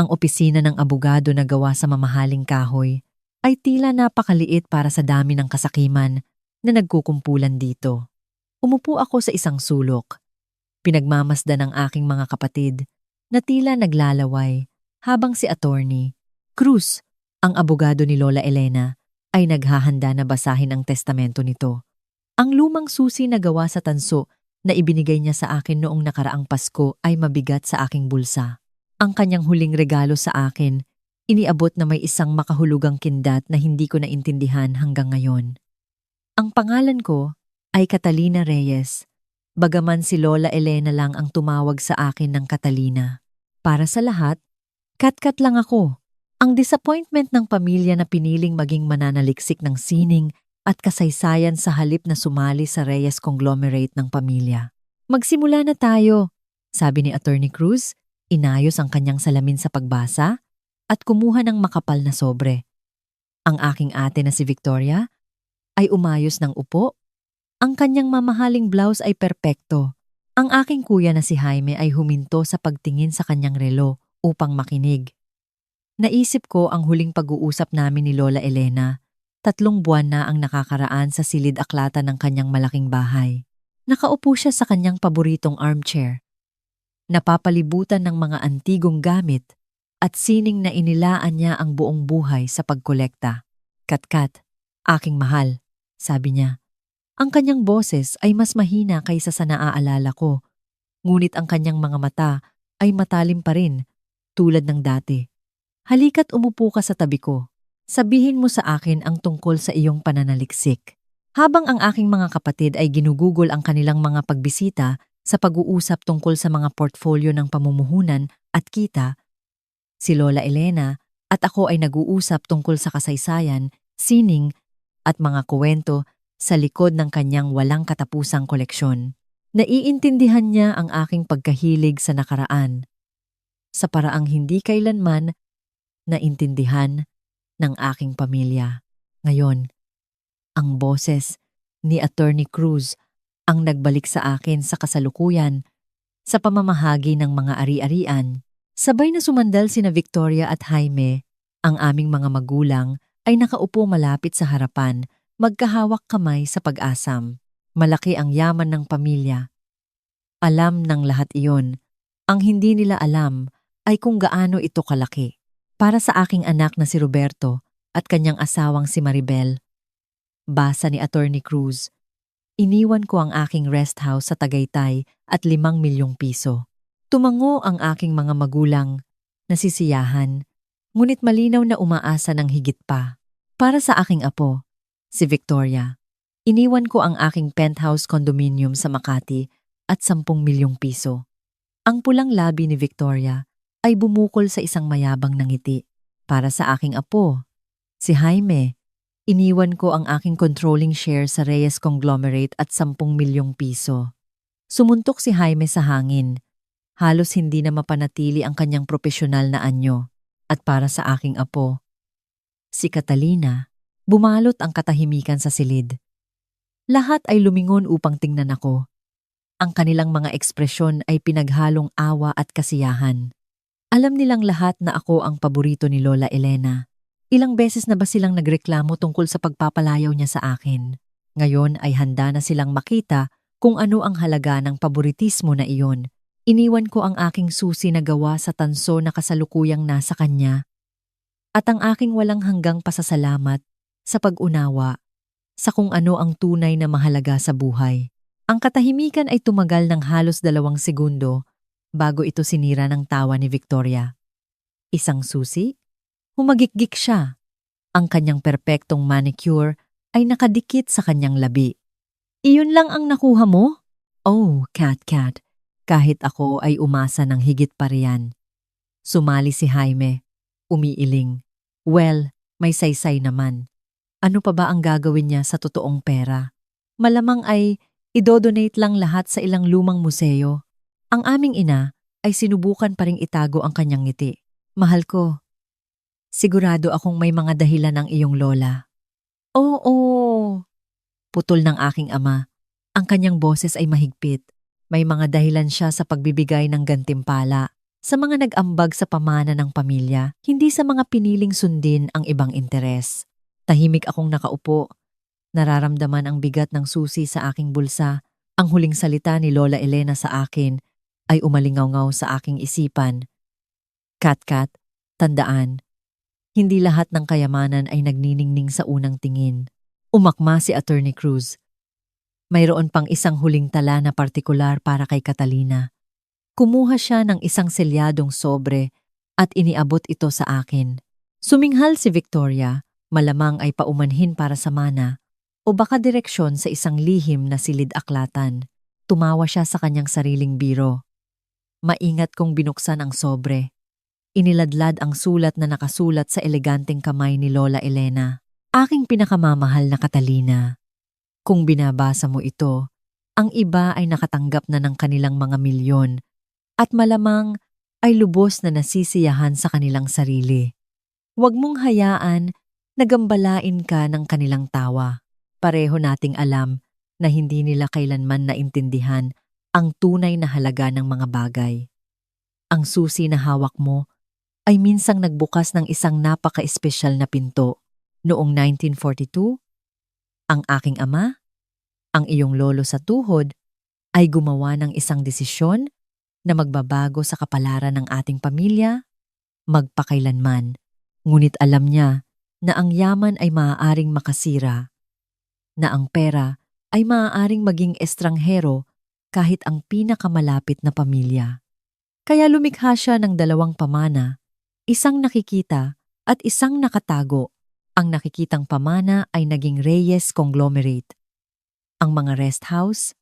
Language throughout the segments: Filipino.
Ang opisina ng abogado na gawa sa mamahaling kahoy ay tila napakaliit para sa dami ng kasakiman na nagkukumpulan dito. Umupo ako sa isang sulok. Pinagmamasdan ng aking mga kapatid na tila naglalaway habang si Attorney Cruz, ang abogado ni Lola Elena, ay naghahanda na basahin ang testamento nito. Ang lumang susi na gawa sa tanso na ibinigay niya sa akin noong nakaraang Pasko ay mabigat sa aking bulsa. Ang kanyang huling regalo sa akin, iniabot na may isang makahulugang kindat na hindi ko naintindihan hanggang ngayon. Ang pangalan ko ay Catalina Reyes, bagaman si Lola Elena lang ang tumawag sa akin ng Catalina. Para sa lahat, Kat-Kat lang ako. Ang disappointment ng pamilya na piniling maging mananaliksik ng sining at kasaysayan sa halip na sumali sa Reyes conglomerate ng pamilya. Magsimula na tayo, sabi ni Attorney Cruz, inayos ang kanyang salamin sa pagbasa at kumuha ng makapal na sobre. Ang aking ate na si Victoria ay umayos ng upo. Ang kanyang mamahaling blouse ay perpekto. Ang aking kuya na si Jaime ay huminto sa pagtingin sa kanyang relo upang makinig. Naisip ko ang huling pag-uusap namin ni Lola Elena. 3 buwan na ang nakakaraan sa silid-aklatan ng kanyang malaking bahay. Nakaupo siya sa kanyang paboritong armchair. Napapalibutan ng mga antigong gamit at sining na inilaan niya ang buong buhay sa pagkolekta. Kat-Kat, aking mahal, sabi niya. Ang kanyang boses ay mas mahina kaysa sa naaalala ko. Ngunit ang kanyang mga mata ay matalim pa rin, tulad ng dati. Halika't umupo ka sa tabi ko. Sabihin mo sa akin ang tungkol sa iyong pananaliksik. Habang ang aking mga kapatid ay ginugugol ang kanilang mga pagbisita sa pag-uusap tungkol sa mga portfolio ng pamumuhunan at kita, si Lola Elena at ako ay nag-uusap tungkol sa kasaysayan, sining at mga kuwento sa likod ng kanyang walang katapusang koleksyon. Naiintindihan niya ang aking pagkahilig sa nakaraan, sa paraang hindi kailanman naintindihan ng aking pamilya. Ngayon, ang boses ni Attorney Cruz ang nagbalik sa akin sa kasalukuyan sa pamamahagi ng mga ari-arian. Sabay na sumandal sina Victoria at Jaime, ang aming mga magulang ay nakaupo malapit sa harapan, magkahawak kamay sa pag-asam. Malaki ang yaman ng pamilya. Alam ng lahat iyon. Ang hindi nila alam ay kung gaano ito kalaki. Para sa aking anak na si Roberto at kanyang asawang si Maribel, basa ni Attorney Cruz, iniwan ko ang aking rest house sa Tagaytay at 5 milyong piso. Tumango ang aking mga magulang, nasisiyahan, ngunit malinaw na umaasa ng higit pa. Para sa aking apo, si Victoria, iniwan ko ang aking penthouse condominium sa Makati at 10 milyong piso. Ang pulang labi ni Victoria ay bumukol sa isang mayabang na ngiti. Para sa aking apo, si Jaime, iniwan ko ang aking controlling share sa Reyes conglomerate at 10 milyong piso. Sumuntok si Jaime sa hangin. Halos hindi na mapanatili ang kanyang propesyonal na anyo. At para sa aking apo, si Catalina, bumalot ang katahimikan sa silid. Lahat ay lumingon upang tingnan ako. Ang kanilang mga ekspresyon ay pinaghalong awa at kasiyahan. Alam nilang lahat na ako ang paborito ni Lola Elena. Ilang beses na ba silang nagreklamo tungkol sa pagpapalayaw niya sa akin? Ngayon ay handa na silang makita kung ano ang halaga ng paboritismo na iyon. Iniwan ko ang aking susi na gawa sa tanso na kasalukuyang nasa kanya at ang aking walang hanggang pasasalamat sa pag-unawa sa kung ano ang tunay na mahalaga sa buhay. Ang katahimikan ay tumagal ng halos 2 segundo bago ito sinira ng tawa ni Victoria. Isang susi? Humagikgik siya. Ang kanyang perpektong manicure ay nakadikit sa kanyang labi. Iyon lang ang nakuha mo? Oh, Kat-Kat, kahit ako ay umasa ng higit pa riyan. Sumali si Jaime, umiiling. Well, may saysay naman. Ano pa ba ang gagawin niya sa totoong pera? Malamang ay idodonate lang lahat sa ilang lumang museo. Ang aming ina ay sinubukan pa ring itago ang kanyang ngiti. Mahal ko, sigurado akong may mga dahilan ang iyong lola. Oo, putol ng aking ama. Ang kanyang boses ay mahigpit. May mga dahilan siya sa pagbibigay ng gantimpala. sa mga nag-ambag sa pamana ng pamilya, hindi sa mga piniling sundin ang ibang interes. Tahimik akong nakaupo, nararamdaman ang bigat ng susi sa aking bulsa. Ang huling salita ni Lola Elena sa akin ay umalingaw-ngaw sa aking isipan. Kat-kat, tandaan, hindi lahat ng kayamanan ay nagniningning sa unang tingin. Umakma si Attorney Cruz. Mayroon pang isang huling tala na partikular para kay Catalina. Kumuha siya ng isang selyadong sobre at iniabot ito sa akin. Suminghal si Victoria, malamang ay paumanhin para sa mana o baka direksyon sa isang lihim na silid-aklatan. Tumawa siya sa kanyang sariling biro. Maingat kong binuksan ang sobre. Iniladlad ang sulat na nakasulat sa eleganteng kamay ni Lola Elena. Aking pinakamamahal na Catalina. Kung binabasa mo ito, ang iba ay nakatanggap na ng kanilang mga milyon at malamang ay lubos na nasisiyahan sa kanilang sarili. Huwag mong hayaan na gambalain ka ng kanilang tawa. Pareho nating alam na hindi nila kailanman naintindihan ang tunay na halaga ng mga bagay. Ang susi na hawak mo ay minsang nagbukas ng isang napaka-espesyal na pinto. Noong 1942, ang aking ama, ang iyong lolo sa tuhod, ay gumawa ng isang desisyon na magbabago sa kapalaran ng ating pamilya, magpakailanman. Ngunit alam niya na ang yaman ay maaaring makasira, na ang pera ay maaaring maging estranghero kahit ang pinakamalapit na pamilya. Kaya lumikha siya ng dalawang pamana, isang nakikita at isang nakatago. Ang nakikitang pamana ay naging Reyes Conglomerate. Ang mga rest house,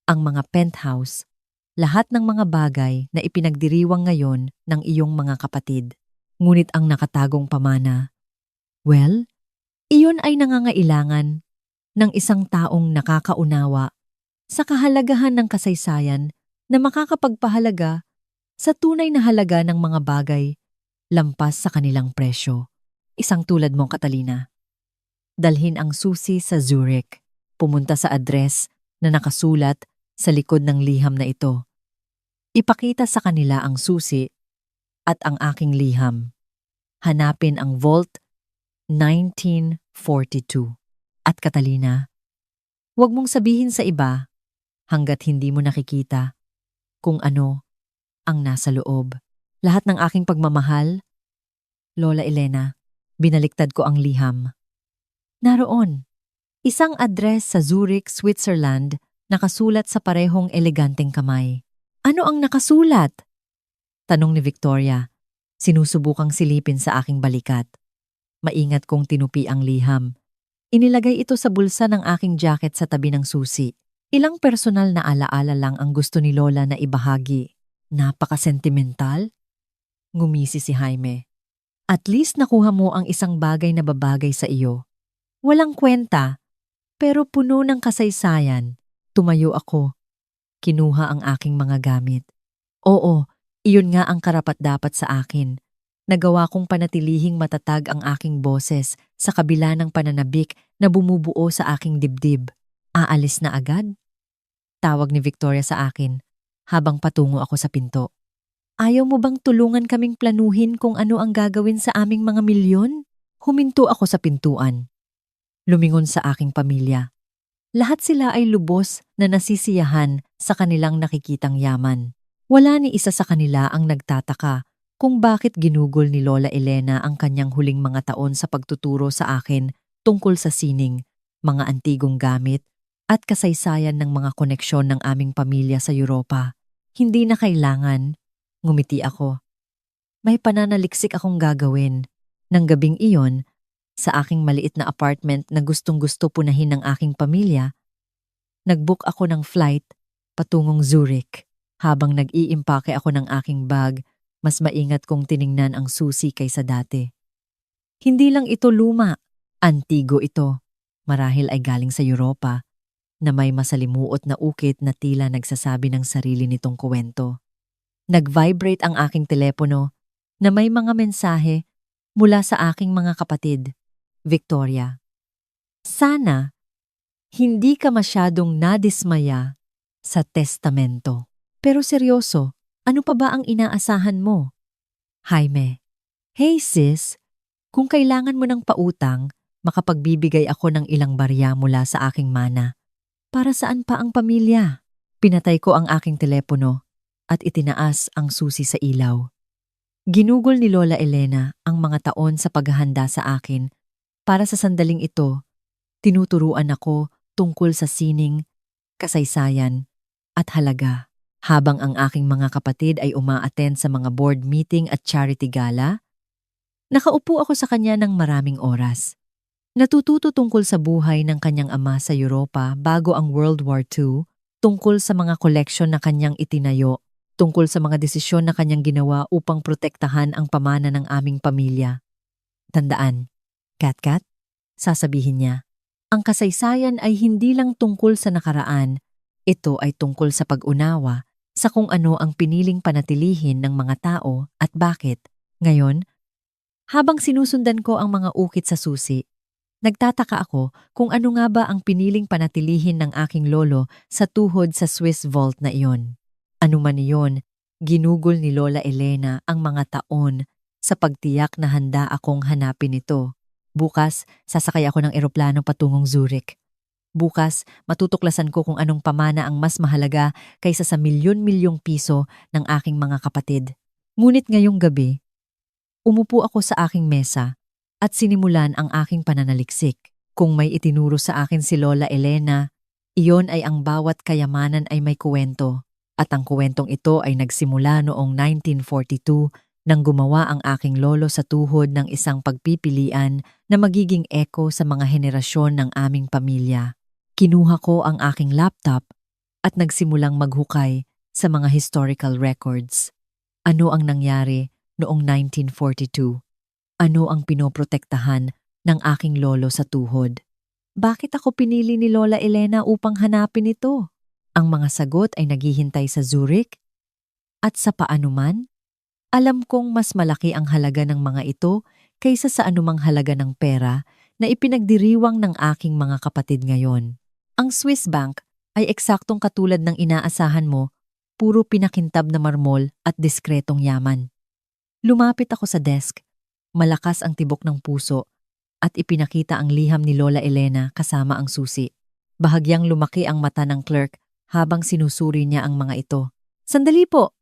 ang mga penthouse, lahat ng mga bagay na ipinagdiriwang ngayon ng iyong mga kapatid. Ngunit ang nakatagong pamana, well, iyon ay nangangailangan ng isang taong nakakaunawa sa kahalagahan ng kasaysayan na makakapagpahalaga sa tunay na halaga ng mga bagay lampas sa kanilang presyo. Isang tulad mong Catalina. Dalhin ang susi sa Zurich. Pumunta sa address na nakasulat sa likod ng liham na ito. Ipakita sa kanila ang susi at ang aking liham. Hanapin ang Vault 1942. At Catalina, huwag mong sabihin sa iba hanggat hindi mo nakikita kung ano ang nasa loob. Lahat ng aking pagmamahal, Lola Elena, binaliktad ko ang liham. Naroon, isang address sa Zurich, Switzerland, nakasulat sa parehong eleganteng kamay. Ano ang nakasulat? Tanong ni Victoria, sinusubukang silipin sa aking balikat. Maingat kong tinupi ang liham. Inilagay ito sa bulsa ng aking jacket sa tabi ng susi. Ilang personal na alaala lang ang gusto ni Lola na ibahagi. Napaka-sentimental? Ngumisi si Jaime. At least nakuha mo ang isang bagay na babagay sa iyo. Walang kwenta, pero puno ng kasaysayan. Tumayo ako. Kinuha ang aking mga gamit. Oo, iyon nga ang karapat-dapat sa akin. Nagawa kong panatilihing matatag ang aking boses sa kabila ng pananabik na bumubuo sa aking dibdib. Aalis na agad? Tawag ni Victoria sa akin habang patungo ako sa pinto. Ayaw mo bang tulungan kaming planuhin kung ano ang gagawin sa aming mga milyon? Huminto ako sa pintuan. Lumingon sa aking pamilya. Lahat sila ay lubos na nasisiyahan sa kanilang nakikitang yaman. Wala ni isa sa kanila ang nagtataka kung bakit ginugol ni Lola Elena ang kanyang huling mga taon sa pagtuturo sa akin tungkol sa sining, mga antigong gamit, at kasaysayan ng mga koneksyon ng aming pamilya sa Europa. Hindi na kailangan. Ngumiti ako. May pananaliksik akong gagawin. Nang gabing iyon, sa aking maliit na apartment na gustong-gusto punahin ng aking pamilya, nagbook ako ng flight patungong Zurich. Habang nag-iimpake ako ng aking bag, mas maingat kong tiningnan ang susi kaysa dati. Hindi lang ito luma, antigo ito. Marahil ay galing sa Europa, na may masalimuot na ukit na tila nagsasabi ng sarili nitong kuwento. Nag-vibrate ang aking telepono na may mga mensahe mula sa aking mga kapatid. Victoria, sana hindi ka masyadong nadismaya sa testamento. Pero seryoso, Ano pa ba ang inaasahan mo? Jaime, hey sis, kung kailangan mo ng pautang, makapagbibigay ako ng ilang barya mula sa aking mana. Para saan pa ang pamilya? Pinatay ko ang aking telepono at itinaas ang susi sa ilaw. Ginugol ni Lola Elena ang mga taon sa paghahanda sa akin. Para sa sandaling ito, tinuturuan ako tungkol sa sining, kasaysayan, at halaga. Habang ang aking mga kapatid ay umaattend sa mga board meeting at charity gala, nakaupo ako sa kanya ng maraming oras. Natututo tungkol sa buhay ng kanyang ama sa Europa bago ang World War II, tungkol sa mga koleksyon na kanyang itinayo, tungkol sa mga desisyon na kanyang ginawa upang protektahan ang pamana ng aming pamilya. Tandaan, Kat, sasabihin niya, ang kasaysayan ay hindi lang tungkol sa nakaraan, ito ay tungkol sa pag-unawa sa kung ano ang piniling panatilihin ng mga tao at bakit. Ngayon, habang sinusundan ko ang mga ukit sa susi, nagtataka ako kung ano nga ba ang piniling panatilihin ng aking lolo sa tuhod sa Swiss vault na iyon. Ano man iyon, ginugol ni Lola Elena ang mga taon sa pagtiyak na handa akong hanapin ito. Bukas, sasakay ako ng eroplano patungong Zurich. Bukas, matutuklasan ko kung anong pamana ang mas mahalaga kaysa sa milyon-milyong piso ng aking mga kapatid. Ngunit ngayong gabi, umupo ako sa aking mesa at sinimulan ang aking pananaliksik. Kung may itinuro sa akin si Lola Elena, iyon ay ang bawat kayamanan ay may kuwento. At ang kuwentong ito ay nagsimula noong 1942 nang gumawa ang aking lolo sa tuhod ng isang pagpipilian na magiging echo sa mga henerasyon ng aming pamilya. Kinuha ko ang aking laptop at nagsimulang maghukay sa mga historical records. Ano ang nangyari noong 1942? Ano ang pinoprotektahan ng aking lolo sa tuhod? Bakit ako pinili ni Lola Elena upang hanapin ito? Ang mga sagot ay naghihintay sa Zurich at sa paanuman. Alam kong mas malaki ang halaga ng mga ito kaysa sa anumang halaga ng pera na ipinagdiriwang ng aking mga kapatid ngayon. Ang Swiss Bank ay eksaktong katulad ng inaasahan mo, puro pinakintab na marmol at diskretong yaman. Lumapit ako sa desk, malakas ang tibok ng puso at ipinakita ang liham ni Lola Elena kasama ang susi. Bahagyang lumaki ang mata ng clerk habang sinusuri niya ang mga ito. "Sandali po,"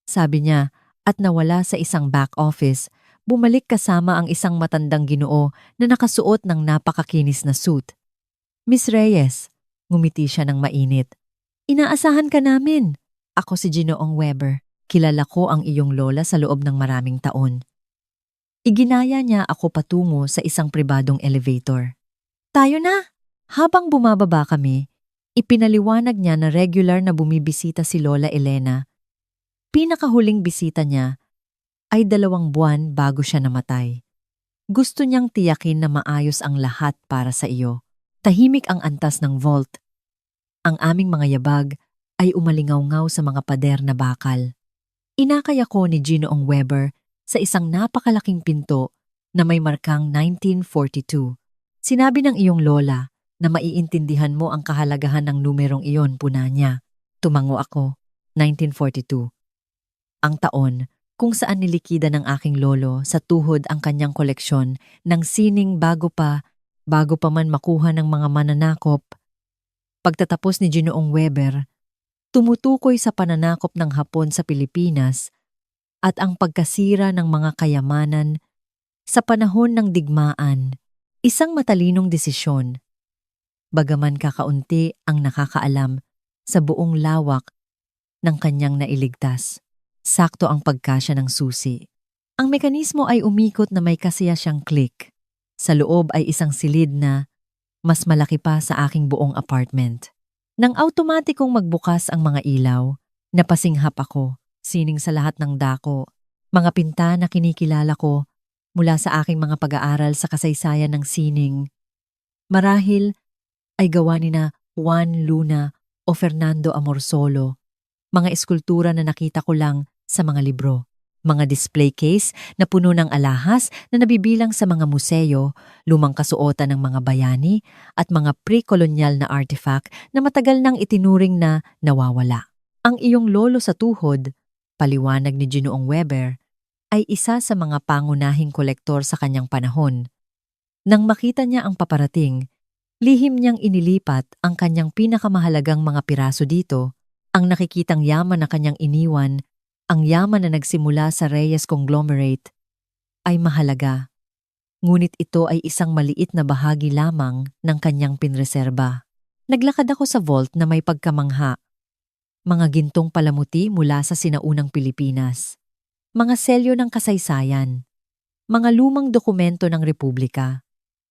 sabi niya at nawala sa isang back office. Bumalik kasama ang isang matandang ginoo na nakasuot ng napakakinis na suit. "Miss Reyes," ngumiti siya ng mainit. "Inaasahan ka namin. Ako si Ginoong Weber. Kilala ko ang iyong lola sa loob ng maraming taon." Iginaya niya ako patungo sa isang pribadong elevator. "Tayo na!" Habang bumababa kami, ipinaliwanag niya na regular na bumibisita si Lola Elena. Pinakahuling bisita niya ay 2 buwan bago siya namatay. Gusto niyang tiyakin na maayos ang lahat para sa iyo. Tahimik ang antas ng vault. Ang aming mga yabag ay umalingaw-ngaw sa mga pader na bakal. Inakay ako ni Ginoong Weber sa isang napakalaking pinto na may markang 1942. "Sinabi ng iyong lola na maiintindihan mo ang kahalagahan ng numerong iyon," puna niya. Tumango ako. 1942. Ang taon kung saan nilikida ng aking lolo sa tuhod ang kanyang koleksyon ng sining bago pa man makuha ng mga mananakop. Pagtatapos ni Ginoong Weber, tumutukoy sa pananakop ng Hapon sa Pilipinas at ang pagkasira ng mga kayamanan sa panahon ng digmaan. Isang matalinong desisyon. Bagaman kakaunti ang nakakaalam sa buong lawak ng kanyang nailigtas. Sakto ang pagkasya ng susi. Ang mekanismo ay umikot na may kasiya siyang click. Sa loob ay isang silid na mas malaki pa sa aking buong apartment. Nang automatikong magbukas ang mga ilaw, napasinghap ako, sining sa lahat ng dako, mga pinta na kinikilala ko mula sa aking mga pag-aaral sa kasaysayan ng sining. Marahil ay gawa ni na Juan Luna o Fernando Amorsolo, mga eskultura na nakita ko lang sa mga libro. Mga display case na puno ng alahas na nabibilang sa mga museo, lumang kasuotan ng mga bayani at mga pre-kolonyal na artifact na matagal nang itinuring na nawawala. Ang iyong lolo sa tuhod paliwanag ni Ginoong Weber, ay isa sa mga pangunahing kolektor sa kanyang panahon. Nang makita niya ang paparating, lihim niyang inilipat ang kanyang pinakamahalagang mga piraso dito, ang nakikitang yaman na kanyang iniwan, ang yaman na nagsimula sa Reyes Conglomerate, ay mahalaga. Ngunit ito ay isang maliit na bahagi lamang ng kanyang pinreserba. Naglakad ako sa vault na may pagkamangha. Mga gintong palamuti mula sa sinaunang Pilipinas. Mga selyo ng kasaysayan. Mga lumang dokumento ng Republika.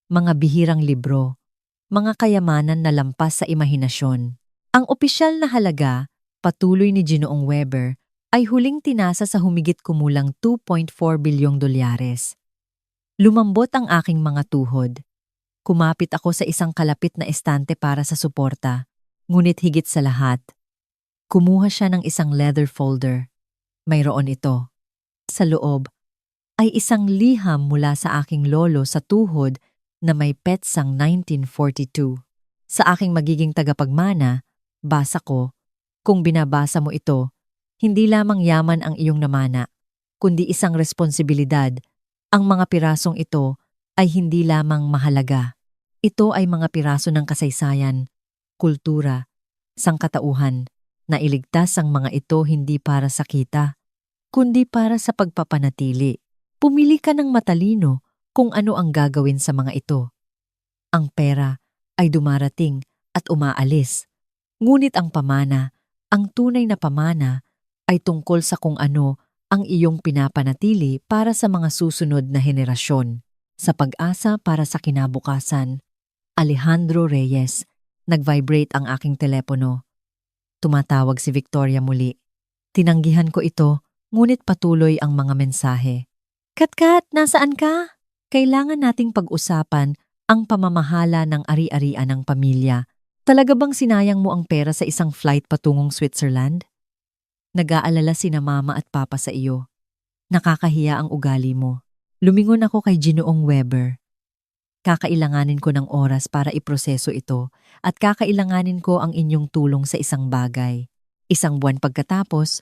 Mga bihirang libro. Mga kayamanan na lampas sa imahinasyon. Ang opisyal na halaga, patuloy ni Ginoong Weber, ay huling tinasa sa humigit kumulang 2.4 bilyong dolyares. Lumambot ang aking mga tuhod. Kumapit ako sa isang kalapit na estante para sa suporta, ngunit higit sa lahat, kumuha siya ng isang leather folder. Mayroon ito. Sa loob ay isang liham mula sa aking lolo sa tuhod na may petsang 1942. Sa aking magiging tagapagmana, basa ko, kung binabasa mo ito, hindi lamang yaman ang iyong namana, kundi isang responsibilidad. Ang mga pirasong ito ay hindi lamang mahalaga. Ito ay mga piraso ng kasaysayan, kultura, sangkatauhan, na iligtas ang mga ito hindi para sa kita, kundi para sa pagpapanatili. Pumili ka ng matalino kung ano ang gagawin sa mga ito. Ang pera ay dumarating at umaalis, ngunit ang pamana, ang tunay na pamana, ay tungkol sa kung ano ang iyong pinapanatili para sa mga susunod na henerasyon. Sa pag-asa para sa kinabukasan. Alejandro Reyes. Nag-vibrate ang aking telepono. Tumatawag si Victoria muli. Tinanggihan ko ito, ngunit patuloy ang mga mensahe. Katkat, nasaan ka? Kailangan nating pag-usapan ang pamamahala ng ari-arian ng pamilya. Talaga bang sinayang mo ang pera sa isang flight patungong Switzerland? Nag-aalala sina mama at papa sa iyo. Nakakahiya ang ugali mo. Lumingon ako kay Ginoong Weber. Kakailanganin ko ng oras para iproseso ito at kakailanganin ko ang inyong tulong sa isang bagay. Isang buwan pagkatapos,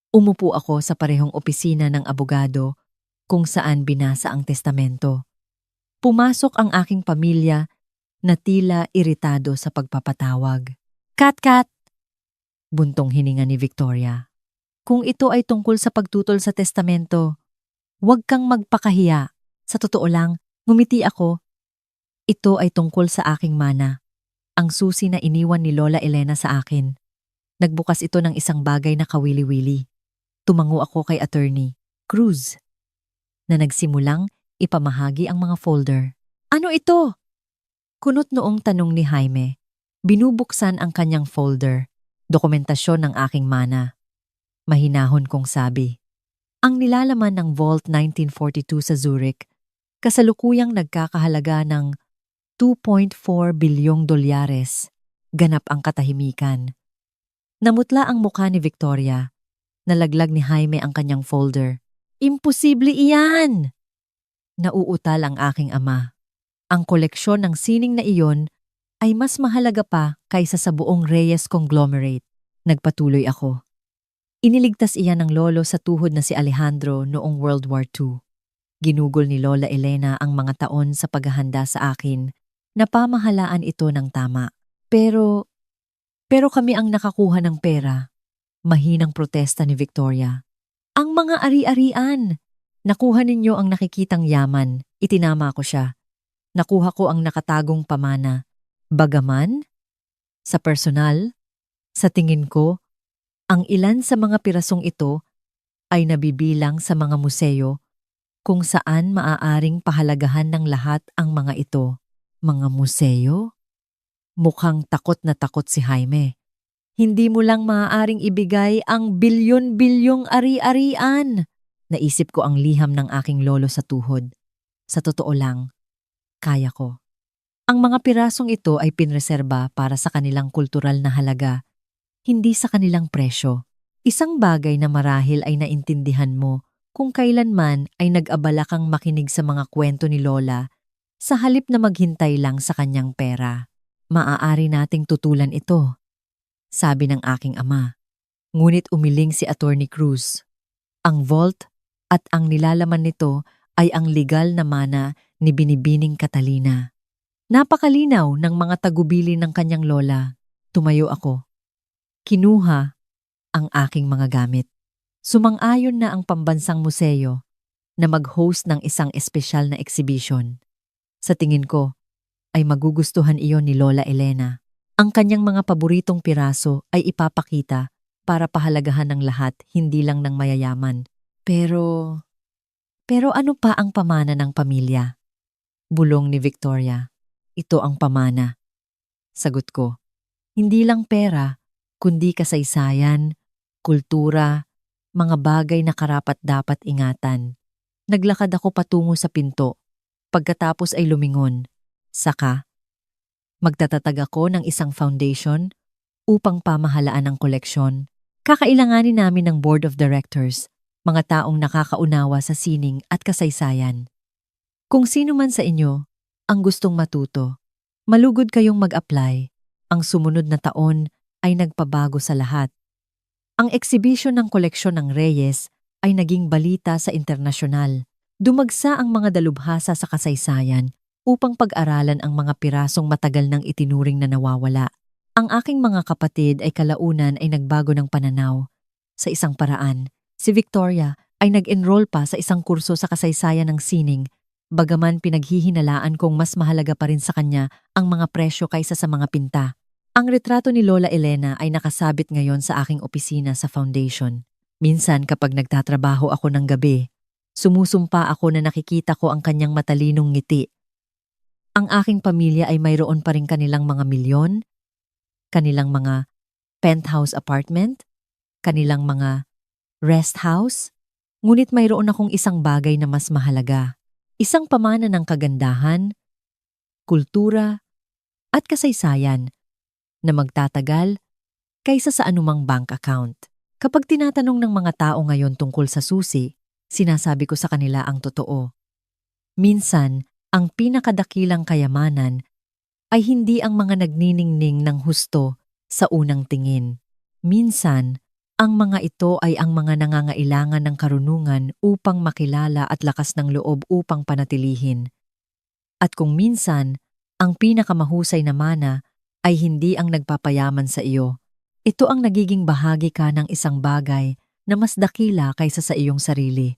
umupo ako sa parehong opisina ng abogado kung saan binasa ang testamento. Pumasok ang aking pamilya na tila iritado sa pagpapatawag. Kat! Buntong hininga ni Victoria. Kung ito ay tungkol sa pagtutol sa testamento, huwag kang magpakahiya. Sa totoo lang, ngumiti ako. Ito ay tungkol sa aking mana. Ang susi na iniwan ni Lola Elena sa akin. Nagbukas ito ng isang bagay na kawili-wili. Tumango ako kay Attorney Cruz na nagsimulang ipamahagi ang mga folder. Ano ito? Kunot noong tanong ni Jaime. Binubuksan ang kanyang folder. Dokumentasyon ng aking mana. Mahinahon kong sabi. Ang nilalaman ng Vault 1942 sa Zurich, kasalukuyang nagkakahalaga ng 2.4 bilyong dolyares. Ganap ang katahimikan. Namutla ang mukha ni Victoria. Nalaglag ni Jaime ang kanyang folder. Imposible iyan! Nauutal ang aking ama. Ang koleksyon ng sining na iyon ay mas mahalaga pa kaysa sa buong Reyes Conglomerate. Nagpatuloy ako. Iniligtas iyan ng lolo sa tuhod na si Alejandro noong World War II. Ginugol ni Lola Elena ang mga taon sa paghahanda sa akin na pamahalaan ito ng tama. Pero kami ang nakakuha ng pera. Mahinang protesta ni Victoria. Ang mga ari-arian. Nakuha ninyo ang nakikitang yaman. Itinama ko siya. Nakuha ko ang nakatagong pamana. Bagaman, sa personal, sa tingin ko, ang ilan sa mga pirasong ito ay nabibilang sa mga museo kung saan maaaring pahalagahan ng lahat ang mga ito. Mga museo? Mukhang takot na takot si Jaime. Hindi mo lang maaaring ibigay ang bilyon-bilyong ari-arian. Naisip ko ang liham ng aking lolo sa tuhod. Sa totoo lang, kaya ko. Ang mga pirasong ito ay pinreserba para sa kanilang kultural na halaga, hindi sa kanilang presyo. Isang bagay na marahil ay naintindihan mo kung kailanman ay nag-abala kang makinig sa mga kwento ni Lola sa halip na maghintay lang sa kanyang pera. Maaari nating tutulan ito, sabi ng aking ama. Ngunit umiling si Attorney Cruz. Ang vault at ang nilalaman nito ay ang legal na mana ni Binibining Catalina. Napakalinaw ng mga tagubili ng kanyang lola. Tumayo ako. Kinuha ang aking mga gamit. Sumang-ayon na ang Pambansang Museo na mag-host ng isang espesyal na exhibition. Sa tingin ko, ay magugustuhan iyon ni Lola Elena. Ang kanyang mga paboritong piraso ay ipapakita para pahalagahan ng lahat, hindi lang ng mayayaman. Pero ano pa ang pamana ng pamilya? Bulong ni Victoria. Ito ang pamana. Sagot ko. Hindi lang pera, kundi kasaysayan, kultura, mga bagay na karapat-dapat ingatan. Naglakad ako patungo sa pinto. Pagkatapos ay lumingon. Saka, magtatatag ako ng isang foundation upang pamahalaan ang koleksyon. Kakailanganin namin ng Board of Directors, mga taong nakakaunawa sa sining at kasaysayan. Kung sino man sa inyo ang gustong matuto, malugod kayong mag-apply. Ang sumunod na taon ay nagpabago sa lahat. Ang exhibition ng koleksyon ng Reyes ay naging balita sa internasyonal. Dumagsa ang mga dalubhasa sa kasaysayan upang pag-aralan ang mga pirasong matagal nang itinuring na nawawala. Ang aking mga kapatid ay kalaunan ay nagbago ng pananaw. Sa isang paraan, si Victoria ay nag-enroll pa sa isang kurso sa kasaysayan ng sining, bagaman pinaghihinalaan kong mas mahalaga pa rin sa kanya ang mga presyo kaysa sa mga pinta. Ang retrato ni Lola Elena ay nakasabit ngayon sa aking opisina sa foundation. Minsan kapag nagtatrabaho ako ng gabi, sumusumpa ako na nakikita ko ang kanyang matalinong ngiti. Ang aking pamilya ay mayroon pa rin kanilang mga milyon, kanilang mga penthouse apartment, kanilang mga rest house, ngunit mayroon akong isang bagay na mas mahalaga. Isang pamana ng kagandahan, kultura, at kasaysayan na magtatagal kaysa sa anumang bank account. Kapag tinatanong ng mga tao ngayon tungkol sa susi, sinasabi ko sa kanila ang totoo. Minsan, ang pinakadakilang kayamanan ay hindi ang mga nagniningning ng husto sa unang tingin. Minsan, ang mga ito ay ang mga nangangailangan ng karunungan upang makilala at lakas ng loob upang panatilihin. At kung minsan, ang pinakamahusay na mana ay hindi ang nagpapayaman sa iyo. Ito ang nagiging bahagi ka ng isang bagay na mas dakila kaysa sa iyong sarili.